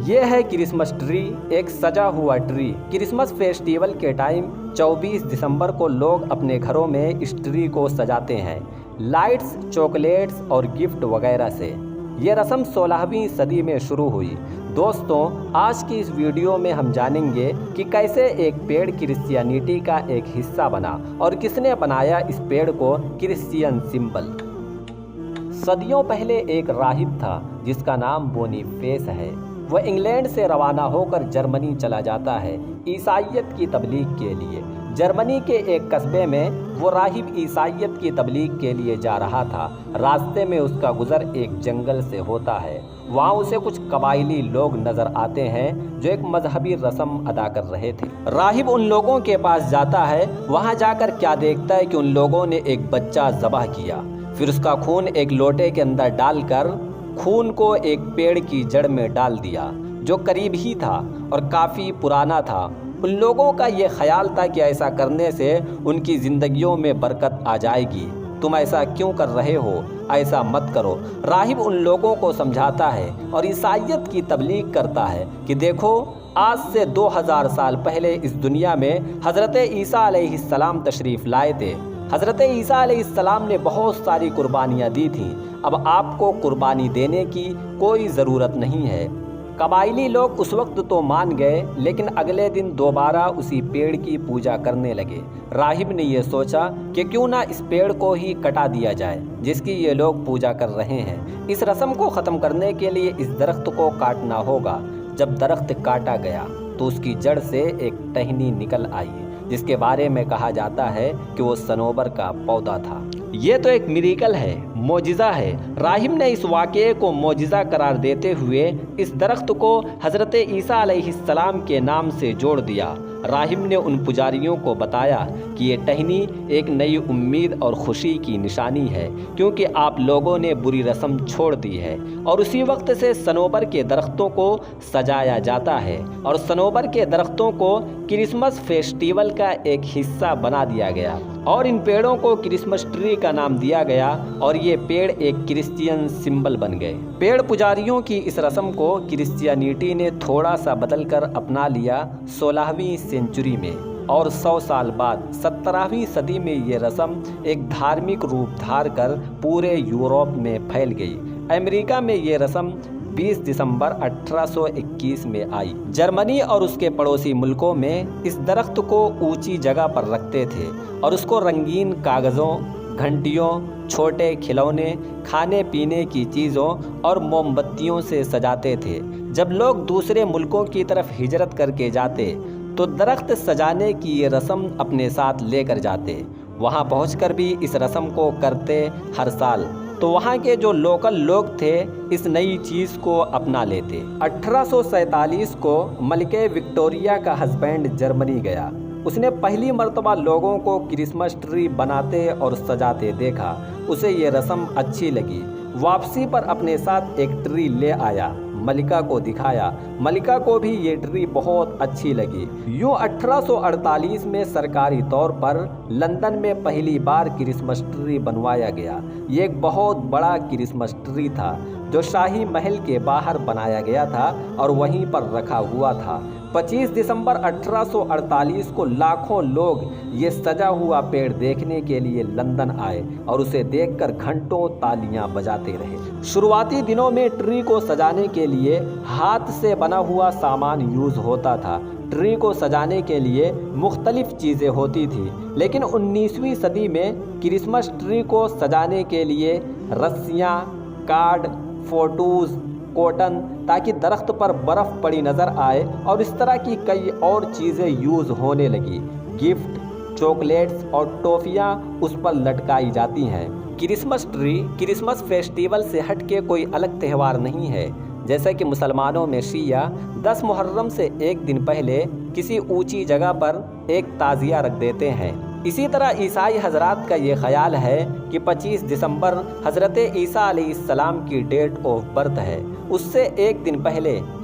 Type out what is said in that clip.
یہ ہے Christmas tree, ایک سجا ہوا ٹری۔ کرسمس فیسٹیول کے ٹائم 24 دسمبر کو لوگ اپنے گھروں میں اس ٹری کو سجاتے ہیں، لائٹس، چاکلیٹس اور گفٹ وغیرہ سے۔ یہ رسم 16ویں صدی میں شروع ہوئی۔ دوستوں، آج کی اس ویڈیو میں ہم جانیں گے کہ کیسے ایک پیڑ کرسچینٹی کا ایک حصہ بنا اور کس نے بنایا اس پیڑ کو کرسچین سمبل۔ صدیوں پہلے ایک راہب تھا جس کا نام بونیفیس ہے۔ وہ انگلینڈ سے روانہ ہو کر جرمنی چلا جاتا ہے عیسائیت کی تبلیغ کے لیے۔ جرمنی کے ایک قصبے میں وہ راہب عیسائیت کی تبلیغ کے لیے جا رہا تھا۔ راستے میں اس کا گزر ایک جنگل سے ہوتا ہے۔ وہاں اسے کچھ قبائلی لوگ نظر آتے ہیں جو ایک مذہبی رسم ادا کر رہے تھے۔ راہب ان لوگوں کے پاس جاتا ہے۔ وہاں جا کر کیا دیکھتا ہے کہ ان لوگوں نے ایک بچہ ذبح کیا، پھر اس کا خون ایک لوٹے کے اندر ڈال کر خون کو ایک پیڑ کی جڑ میں ڈال دیا جو قریب ہی تھا اور کافی پرانا تھا۔ ان لوگوں کا یہ خیال تھا کہ ایسا کرنے سے ان کی زندگیوں میں برکت آ جائے گی۔ تم ایسا کیوں کر رہے ہو؟ ایسا مت کرو۔ راہب ان لوگوں کو سمجھاتا ہے اور عیسائیت کی تبلیغ کرتا ہے کہ دیکھو، آج سے 2000 سال پہلے اس دنیا میں حضرت عیسیٰ علیہ السلام تشریف لائے تھے۔ حضرت عیسیٰ علیہ السلام نے بہت ساری قربانیاں دی تھیں۔ اب آپ کو قربانی دینے کی کوئی ضرورت نہیں ہے۔ قبائلی لوگ اس وقت تو مان گئے، لیکن اگلے دن دوبارہ اسی پیڑ کی پوجا کرنے لگے۔ راہب نے یہ سوچا کہ کیوں نہ اس پیڑ کو ہی کٹا دیا جائے جس کی یہ لوگ پوجا کر رہے ہیں۔ اس رسم کو ختم کرنے کے لیے اس درخت کو کاٹنا ہوگا۔ جب درخت کاٹا گیا تو اس کی جڑ سے ایک ٹہنی نکل آئی جس کے بارے میں کہا جاتا ہے کہ وہ صنوبر کا پودا تھا۔ یہ تو ایک میریکل ہے، معجزہ ہے۔ راہب نے اس واقعے کو معجزہ قرار دیتے ہوئے اس درخت کو حضرت عیسیٰ علیہ السلام کے نام سے جوڑ دیا۔ راہب نے ان پجاریوں کو بتایا کہ یہ ٹہنی ایک نئی امید اور خوشی کی نشانی ہے، کیونکہ آپ لوگوں نے بری رسم چھوڑ دی ہے۔ اور اسی وقت سے صنوبر کے درختوں کو سجایا جاتا ہے اور صنوبر کے درختوں کو کرسمس فیسٹیول کا ایک حصہ بنا دیا گیا اور ان پیڑوں کو کرسمس ٹری کا نام دیا گیا اور یہ پیڑ ایک کرسچین سمبل بن گئے۔ پیڑ پجاریوں کی اس رسم کو کرسچینٹی نے تھوڑا سا بدل کر اپنا لیا 16ویں سینچری میں، اور 100 سال بعد 17ویں صدی میں یہ رسم ایک دھارمک روپ دھار کر پورے یورپ میں پھیل گئی۔ امریکہ میں یہ رسم 20 دسمبر 1821 میں آئی۔ جرمنی اور اس کے پڑوسی ملکوں میں اس درخت کو اونچی جگہ پر رکھتے تھے اور اس کو رنگین کاغذوں، گھنٹیوں، چھوٹے کھلونے، کھانے پینے کی چیزوں اور موم بتیوں سے سجاتے تھے۔ جب لوگ دوسرے ملکوں کی طرف ہجرت کر کے جاتے تو درخت سجانے کی یہ رسم اپنے ساتھ لے کر جاتے۔ وہاں پہنچ کر بھی اس رسم کو کرتے ہر سال، تو وہاں کے جو لوکل لوگ تھے اس نئی چیز کو اپنا لیتے۔ 1847 کو ملکہ وکٹوریہ کا ہسبینڈ جرمنی گیا۔ اس نے پہلی مرتبہ لوگوں کو کرسمس ٹری بناتے اور سجاتے دیکھا۔ اسے یہ رسم اچھی لگی۔ واپسی پر اپنے ساتھ ایک ٹری لے آیا، ملکہ کو دکھایا۔ ملکہ کو بھی یہ ٹری بہت اچھی لگی۔ یوں 1848 میں سرکاری طور پر لندن میں پہلی بار کرسمس ٹری بنوایا گیا۔ یہ ایک بہت بڑا کرسمس ٹری تھا جو شاہی محل کے باہر بنایا گیا تھا اور وہیں پر رکھا ہوا تھا۔ 25 دسمبر 1848 کو لاکھوں لوگ یہ سجا ہوا پیڑ دیکھنے کے لیے لندن آئے اور اسے دیکھ کر گھنٹوں تالیاں بجاتے رہے۔ شروعاتی دنوں میں ٹری کو سجانے کے لیے ہاتھ سے بنا ہوا سامان یوز ہوتا تھا۔ ٹری کو سجانے کے لیے مختلف چیزیں ہوتی تھیں، لیکن 19ویں صدی میں کرسمس ٹری کو سجانے کے لیے رسیاں، کارڈ، فوٹوز، کوٹن، تاکہ درخت پر برف پڑی نظر آئے، اور اس طرح کی کئی اور چیزیں یوز ہونے لگی۔ گفٹ، چاکلیٹس اور ٹافیاں اس پر لٹکائی جاتی ہیں۔ کرسمس ٹری کرسمس فیسٹیول سے ہٹ کے کوئی الگ تہوار نہیں ہے۔ جیسا کہ مسلمانوں میں شیعہ 10 محرم سے ایک دن پہلے کسی اونچی جگہ پر ایک تعزیہ رکھ دیتے ہیں، اسی طرح عیسائی حضرات کا یہ خیال ہے کہ 25 دسمبر حضرت عیسیٰ علیہ السلام کی ڈیٹ آف برتھ ہے۔ اس سے ایک دن پہلے